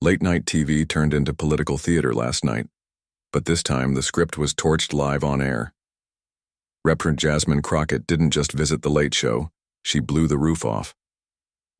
Late-night TV turned into political theater last night, but this time the script was torched live on air. Representative Jasmine Crockett didn't just visit the Late Show, she blew the roof off.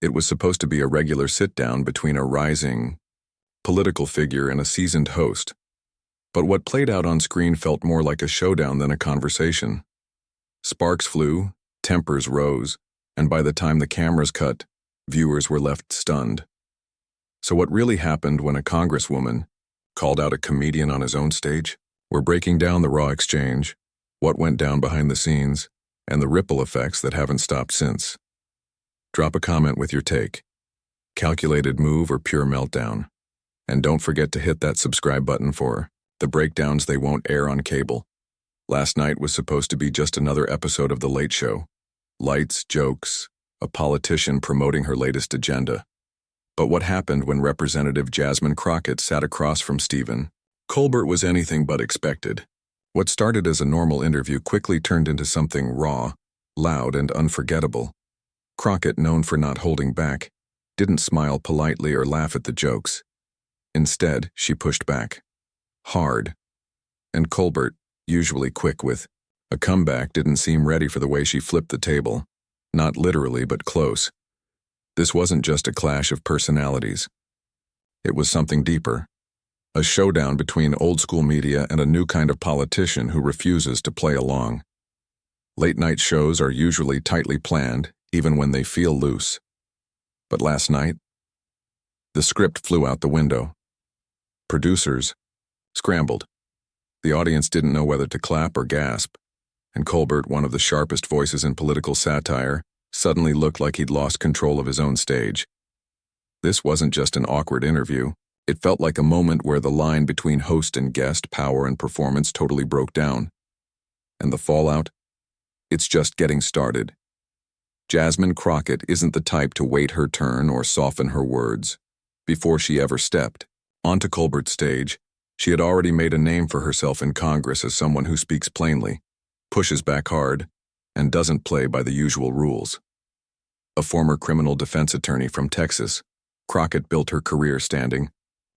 It was supposed to be a regular sit-down between a rising political figure and a seasoned host, but what played out on screen felt more like a showdown than a conversation. Sparks flew, tempers rose, and by the time the cameras cut, viewers were left stunned. So what really happened when a congresswoman called out a comedian on his own stage? We're breaking down the raw exchange, what went down behind the scenes, and the ripple effects that haven't stopped since. Drop a comment with your take. Calculated move or pure meltdown. And don't forget to hit that subscribe button for the breakdowns they won't air on cable. Last night was supposed to be just another episode of The Late Show. Lights, jokes, a politician promoting her latest agenda. But what happened when Representative Jasmine Crockett sat across from Stephen Colbert was anything but expected. What started as a normal interview quickly turned into something raw, loud, and unforgettable. Crockett, known for not holding back, didn't smile politely or laugh at the jokes. Instead, she pushed back. Hard. And Colbert, usually quick with a comeback, didn't seem ready for the way she flipped the table. Not literally, but close. This wasn't just a clash of personalities. It was something deeper. A showdown between old-school media and a new kind of politician who refuses to play along. Late-night shows are usually tightly planned, even when they feel loose. But last night, the script flew out the window. Producers scrambled. The audience didn't know whether to clap or gasp, and Colbert, one of the sharpest voices in political satire, suddenly looked like he'd lost control of his own stage. This wasn't just an awkward interview. It felt like a moment where the line between host and guest, power and performance, totally broke down. And the fallout? It's just getting started. Jasmine Crockett isn't the type to wait her turn or soften her words. Before she ever stepped onto Colbert's stage, she had already made a name for herself in Congress as someone who speaks plainly, pushes back hard, and doesn't play by the usual rules. A former criminal defense attorney from Texas, Crockett built her career standing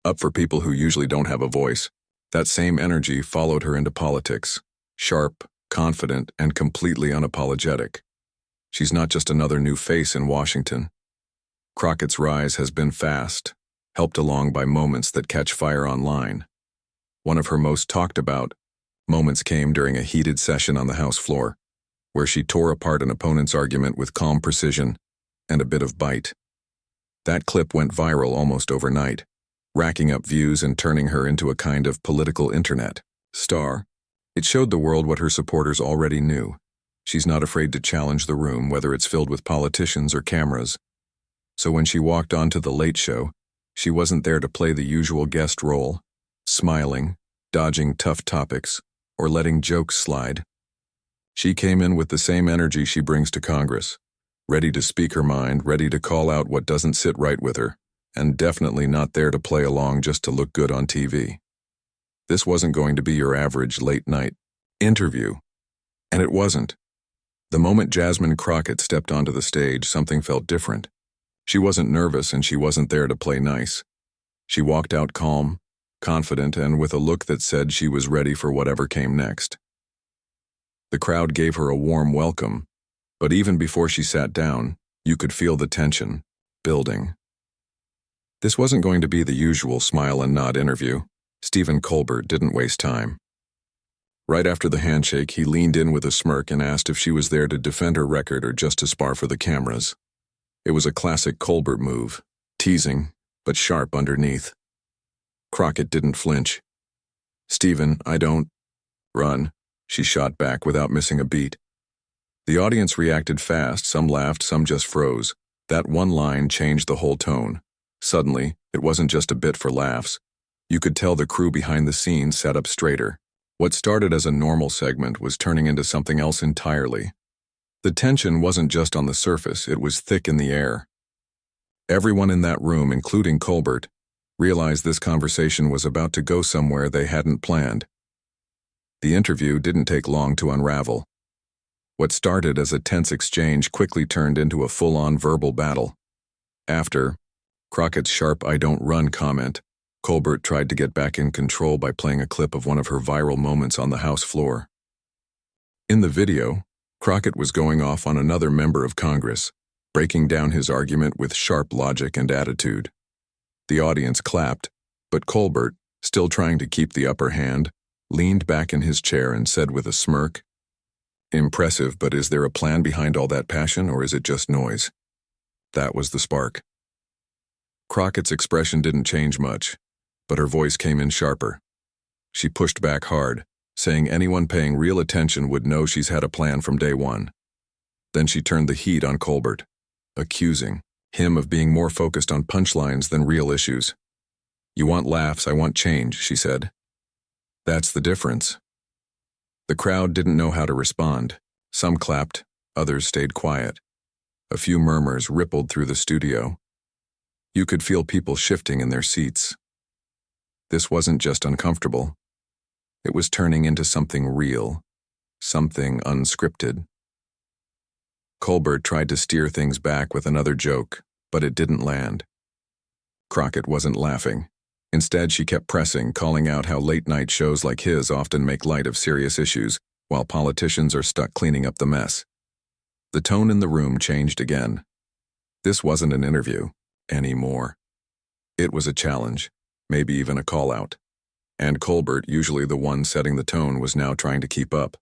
up for people who usually don't have a voice. That same energy followed her into politics, sharp, confident, and completely unapologetic. She's not just another new face in Washington. Crockett's rise has been fast, helped along by moments that catch fire online. One of her most talked about moments came during a heated session on the House floor, where she tore apart an opponent's argument with calm precision and a bit of bite. That clip went viral almost overnight, racking up views and turning her into a kind of political internet star. It showed the world what her supporters already knew. She's not afraid to challenge the room, whether it's filled with politicians or cameras. So when she walked onto The Late Show, she wasn't there to play the usual guest role, smiling, dodging tough topics, or letting jokes slide. She came in with the same energy she brings to Congress, ready to speak her mind, ready to call out what doesn't sit right with her, and definitely not there to play along just to look good on TV. This wasn't going to be your average late-night interview, and it wasn't. The moment Jasmine Crockett stepped onto the stage, something felt different. She wasn't nervous and she wasn't there to play nice. She walked out calm, confident, and with a look that said she was ready for whatever came next. The crowd gave her a warm welcome, but even before she sat down, you could feel the tension building. This wasn't going to be the usual smile and nod interview. Stephen Colbert didn't waste time. Right after the handshake, he leaned in with a smirk and asked if she was there to defend her record or just to spar for the cameras. It was a classic Colbert move, teasing, but sharp underneath. Crockett didn't flinch. "Stephen, I don't run," she shot back without missing a beat. The audience reacted fast, some laughed, some just froze. That one line changed the whole tone. Suddenly, it wasn't just a bit for laughs. You could tell the crew behind the scenes sat up straighter. What started as a normal segment was turning into something else entirely. The tension wasn't just on the surface, it was thick in the air. Everyone in that room, including Colbert, realized this conversation was about to go somewhere they hadn't planned. The interview didn't take long to unravel. What started as a tense exchange quickly turned into a full-on verbal battle. After Crockett's sharp "I don't run" comment, Colbert tried to get back in control by playing a clip of one of her viral moments on the House floor. In the video, Crockett was going off on another member of Congress, breaking down his argument with sharp logic and attitude. The audience clapped, but Colbert, still trying to keep the upper hand, leaned back in his chair and said with a smirk, "Impressive, but is there a plan behind all that passion, or is it just noise?" That was the spark. Crockett's expression didn't change much, but her voice came in sharper. She pushed back hard, saying anyone paying real attention would know she's had a plan from day one. Then she turned the heat on Colbert, accusing him of being more focused on punchlines than real issues. "You want laughs, I want change," she said. "That's the difference." The crowd didn't know how to respond. Some clapped, others stayed quiet. A few murmurs rippled through the studio. You could feel people shifting in their seats. This wasn't just uncomfortable. It was turning into something real, something unscripted. Colbert tried to steer things back with another joke, but it didn't land. Crockett wasn't laughing. Instead, she kept pressing, calling out how late-night shows like his often make light of serious issues, while politicians are stuck cleaning up the mess. The tone in the room changed again. This wasn't an interview anymore. It was a challenge, maybe even a call-out. And Colbert, usually the one setting the tone, was now trying to keep up.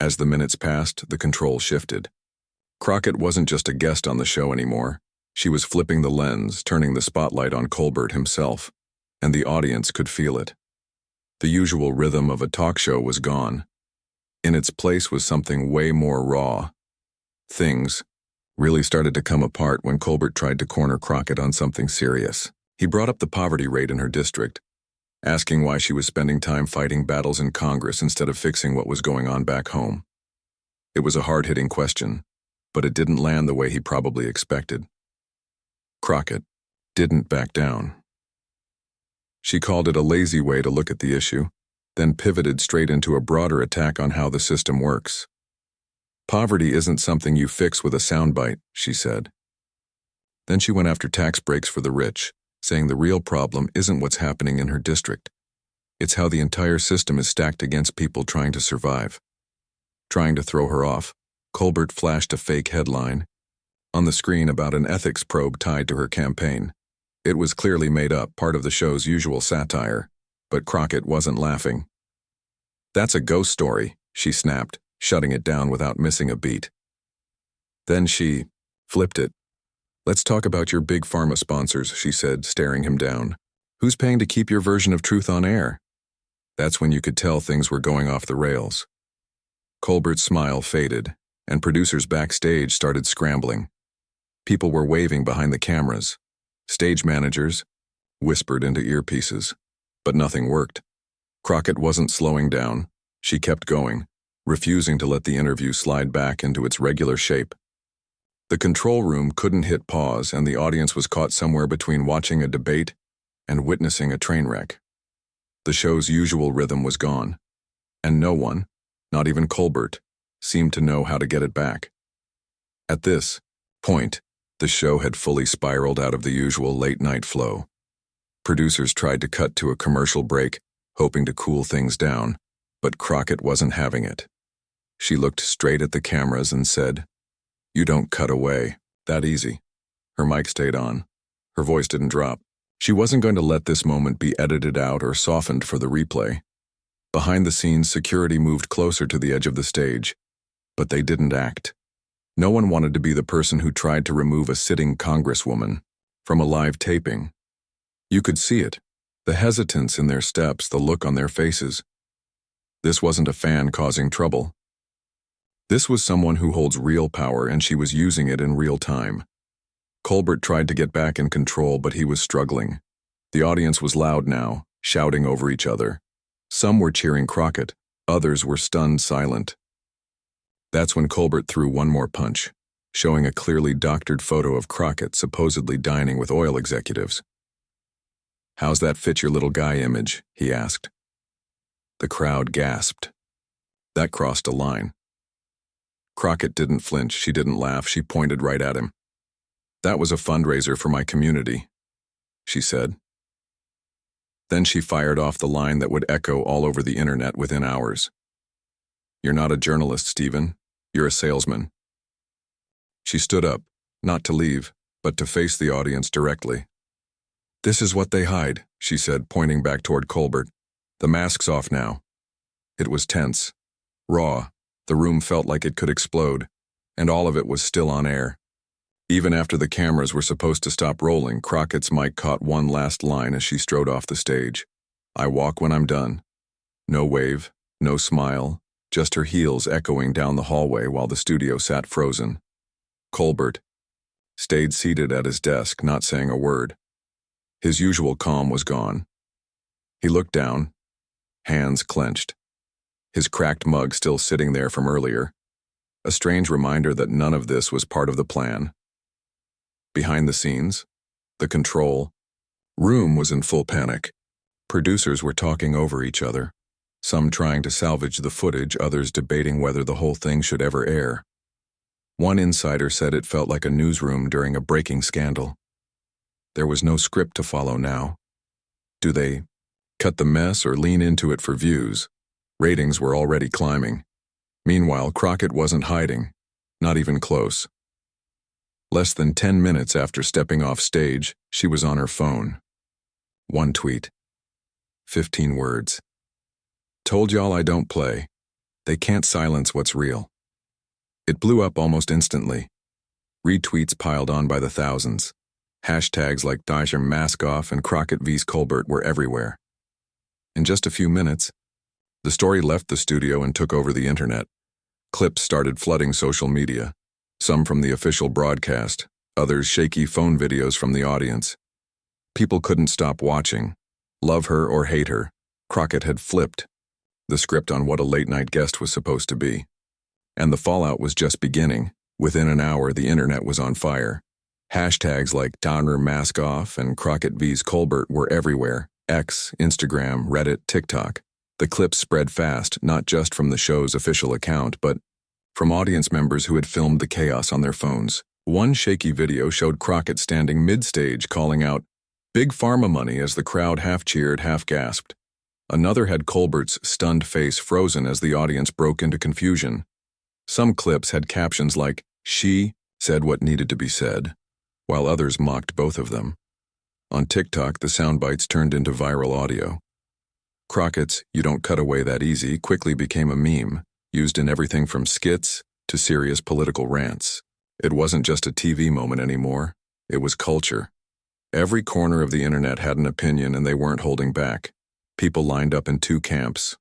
As the minutes passed, the control shifted. Crockett wasn't just a guest on the show anymore. She was flipping the lens, turning the spotlight on Colbert himself, and the audience could feel it. The usual rhythm of a talk show was gone. In its place was something way more raw. Things really started to come apart when Colbert tried to corner Crockett on something serious. He brought up the poverty rate in her district, asking why she was spending time fighting battles in Congress instead of fixing what was going on back home. It was a hard-hitting question, but it didn't land the way he probably expected. Crockett didn't back down. She called it a lazy way to look at the issue, then pivoted straight into a broader attack on how the system works. "Poverty isn't something you fix with a soundbite," she said. Then she went after tax breaks for the rich, saying the real problem isn't what's happening in her district. It's how the entire system is stacked against people trying to survive. Trying to throw her off, Colbert flashed a fake headline on the screen about an ethics probe tied to her campaign. It was clearly made up, part of the show's usual satire, but Crockett wasn't laughing. "That's a ghost story," she snapped, shutting it down without missing a beat. Then she flipped it. "Let's talk about your big pharma sponsors," she said, staring him down. "Who's paying to keep your version of truth on air?" That's when you could tell things were going off the rails. Colbert's smile faded, and producers backstage started scrambling. People were waving behind the cameras. Stage managers whispered into earpieces, but nothing worked. Crockett wasn't slowing down. She kept going, refusing to let the interview slide back into its regular shape. The control room couldn't hit pause, and the audience was caught somewhere between watching a debate and witnessing a train wreck. The show's usual rhythm was gone, and no one, not even Colbert, seemed to know how to get it back. At this point, the show had fully spiraled out of the usual late-night flow. Producers tried to cut to a commercial break, hoping to cool things down, but Crockett wasn't having it. She looked straight at the cameras and said, "You don't cut away that easy." Her mic stayed on. Her voice didn't drop. She wasn't going to let this moment be edited out or softened for the replay. Behind the scenes, security moved closer to the edge of the stage, but they didn't act. No one wanted to be the person who tried to remove a sitting congresswoman from a live taping. You could see it, the hesitance in their steps, the look on their faces. This wasn't a fan causing trouble. This was someone who holds real power, and she was using it in real time. Colbert tried to get back in control, but he was struggling. The audience was loud now, shouting over each other. Some were cheering Crockett, others were stunned silent. That's when Colbert threw one more punch, showing a clearly doctored photo of Crockett supposedly dining with oil executives. "How's that fit your little guy image?" he asked. The crowd gasped. That crossed a line. Crockett didn't flinch, she didn't laugh, she pointed right at him. That was a fundraiser for my community, she said. Then she fired off the line that would echo all over the internet within hours. You're not a journalist, Stephen. You're a salesman. She stood up, not to leave, but to face the audience directly. This is what they hide, she said, pointing back toward Colbert. The mask's off now. It was tense, raw. The room felt like it could explode, and all of it was still on air. Even after the cameras were supposed to stop rolling, Crockett's mic caught one last line as she strode off the stage. I walk when I'm done. No wave, no smile, just her heels echoing down the hallway while the studio sat frozen. Colbert stayed seated at his desk, not saying a word. His usual calm was gone. He looked down, hands clenched. His cracked mug still sitting there from earlier. A strange reminder that none of this was part of the plan. Behind the scenes, the control room was in full panic. Producers were talking over each other, some trying to salvage the footage, others debating whether the whole thing should ever air. One insider said it felt like a newsroom during a breaking scandal. There was no script to follow now. Do they cut the mess or lean into it for views? Ratings were already climbing. Meanwhile, Crockett wasn't hiding, not even close. Less than 10 minutes after stepping off stage, she was on her phone. One tweet. 15 words. Told y'all I don't play. They can't silence what's real. It blew up almost instantly. Retweets piled on by the thousands. Hashtags like Dodger Mask Off and Crockett vs. Colbert were everywhere. In just a few minutes, the story left the studio and took over the internet. Clips started flooding social media, some from the official broadcast, others shaky phone videos from the audience. People couldn't stop watching. Love her or hate her, Crockett had flipped the script on what a late-night guest was supposed to be. And the fallout was just beginning. Within an hour, the internet was on fire. Hashtags like Downer Mask Off and Crockett vs. Colbert were everywhere. X, Instagram, Reddit, TikTok. The clips spread fast, not just from the show's official account, but from audience members who had filmed the chaos on their phones. One shaky video showed Crockett standing mid-stage calling out, "Big Pharma money," as the crowd half cheered, half gasped. Another had Colbert's stunned face frozen as the audience broke into confusion. Some clips had captions like, "She said what needed to be said," while others mocked both of them. On TikTok, the sound bites turned into viral audio. Crockett's "You don't cut away that easy" quickly became a meme, used in everything from skits to serious political rants. It wasn't just a TV moment anymore. It was culture. Every corner of the internet had an opinion, and they weren't holding back. People lined up in two camps.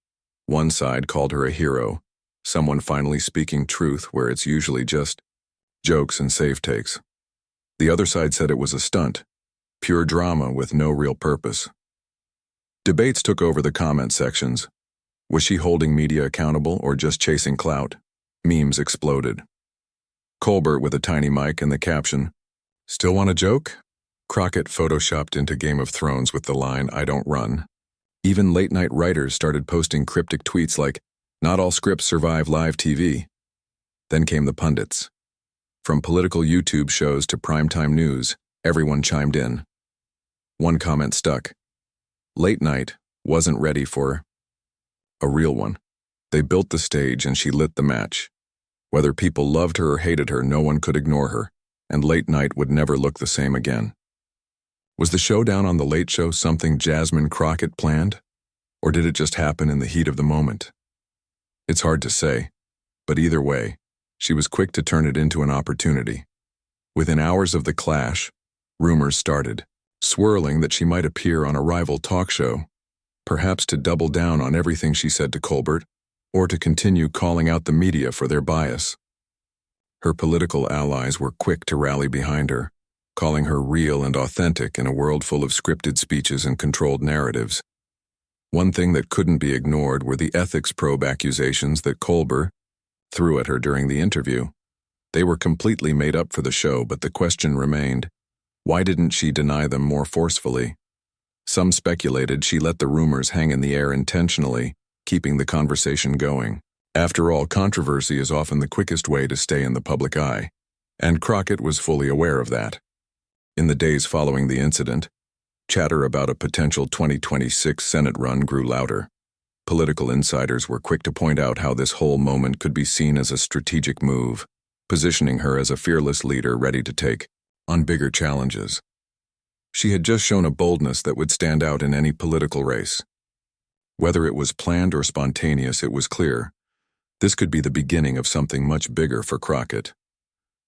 One side called her a hero, someone finally speaking truth where it's usually just jokes and safe takes. The other side said it was a stunt, pure drama with no real purpose. Debates took over the comment sections. Was she holding media accountable or just chasing clout? Memes exploded. Colbert with a tiny mic and the caption, "Still want a joke?" Crockett photoshopped into Game of Thrones with the line, "I don't run." Even late-night writers started posting cryptic tweets like, "Not all scripts survive live TV." Then came the pundits. From political YouTube shows to primetime news, everyone chimed in. One comment stuck. Late night wasn't ready for a real one. They built the stage and she lit the match. Whether people loved her or hated her, no one could ignore her, and late night would never look the same again. Was the showdown on The Late Show something Jasmine Crockett planned? Or did it just happen in the heat of the moment? It's hard to say, but either way, she was quick to turn it into an opportunity. Within hours of the clash, rumors started, swirling that she might appear on a rival talk show, perhaps to double down on everything she said to Colbert, or to continue calling out the media for their bias. Her political allies were quick to rally behind her, calling her real and authentic in a world full of scripted speeches and controlled narratives. One thing that couldn't be ignored were the ethics probe accusations that Colbert threw at her during the interview. They were completely made up for the show, but the question remained, why didn't she deny them more forcefully? Some speculated she let the rumors hang in the air intentionally, keeping the conversation going. After all, controversy is often the quickest way to stay in the public eye, and Crockett was fully aware of that. In the days following the incident, chatter about a potential 2026 Senate run grew louder. Political insiders were quick to point out how this whole moment could be seen as a strategic move, positioning her as a fearless leader ready to take on bigger challenges. She had just shown a boldness that would stand out in any political race. Whether it was planned or spontaneous, it was clear this could be the beginning of something much bigger for Crockett.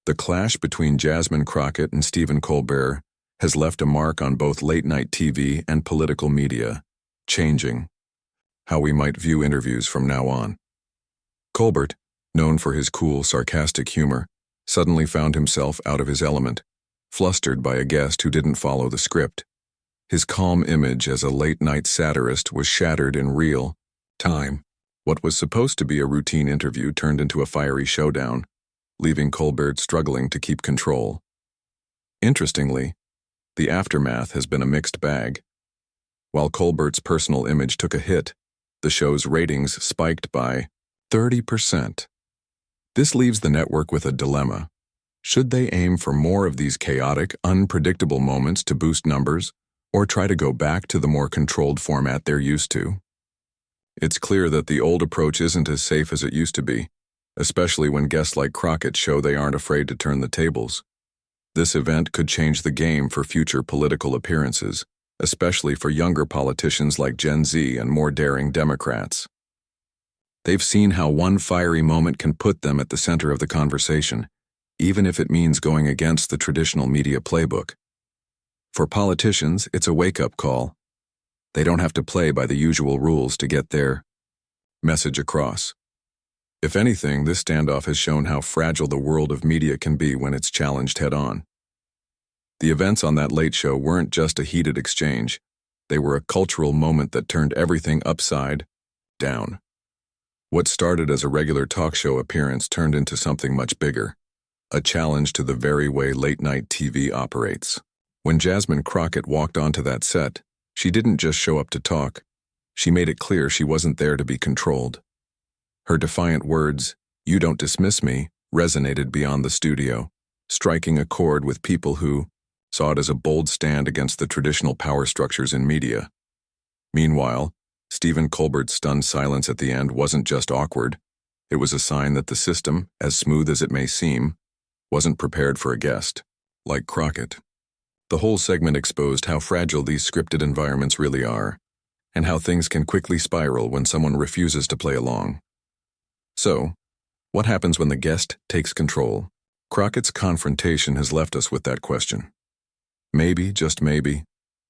The clash between Jasmine Crockett and Stephen Colbert has left a mark on both late-night TV and political media, changing how we might view interviews from now on. Colbert, known for his cool, sarcastic humor, suddenly found himself out of his element, flustered by a guest who didn't follow the script. His calm image as a late-night satirist was shattered in real time. What was supposed to be a routine interview turned into a fiery showdown, leaving Colbert struggling to keep control. Interestingly, the aftermath has been a mixed bag. While Colbert's personal image took a hit, the show's ratings spiked by 30%. This leaves the network with a dilemma. Should they aim for more of these chaotic, unpredictable moments to boost numbers, or try to go back to the more controlled format they're used to? It's clear that the old approach isn't as safe as it used to be, especially when guests like Crockett show they aren't afraid to turn the tables. This event could change the game for future political appearances, especially for younger politicians like Gen Z and more daring Democrats. They've seen how one fiery moment can put them at the center of the conversation, even if it means going against the traditional media playbook. For politicians, it's a wake-up call. They don't have to play by the usual rules to get their message across. If anything, this standoff has shown how fragile the world of media can be when it's challenged head-on. The events on that late show weren't just a heated exchange. They were a cultural moment that turned everything upside down. What started as a regular talk show appearance turned into something much bigger, a challenge to the very way late-night TV operates. When Jasmine Crockett walked onto that set, she didn't just show up to talk. She made it clear she wasn't there to be controlled. Her defiant words, "You don't dismiss me," resonated beyond the studio, striking a chord with people who saw it as a bold stand against the traditional power structures in media. Meanwhile, Stephen Colbert's stunned silence at the end wasn't just awkward. It was a sign that the system, as smooth as it may seem, wasn't prepared for a guest like Crockett. The whole segment exposed how fragile these scripted environments really are, and how things can quickly spiral when someone refuses to play along. So, what happens when the guest takes control? Crockett's confrontation has left us with that question. Maybe, just maybe,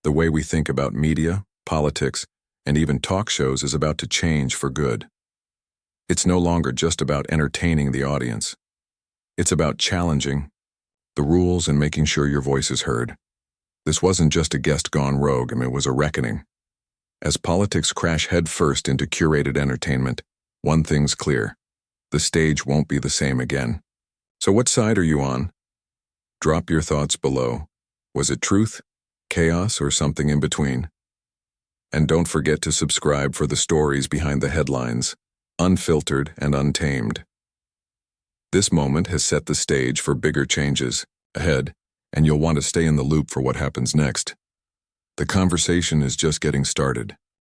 the way we think about media, politics, and even talk shows is about to change for good. It's no longer just about entertaining the audience. It's about challenging the rules and making sure your voice is heard. This wasn't just a guest gone rogue, it was a reckoning. As politics crash headfirst into curated entertainment, one thing's clear: the stage won't be the same again. So what side are you on? Drop your thoughts below. Was it truth, chaos, or something in between? And don't forget to subscribe for the stories behind the headlines, unfiltered and untamed. This moment has set the stage for bigger changes ahead, and you'll want to stay in the loop for what happens next. The conversation is just getting started.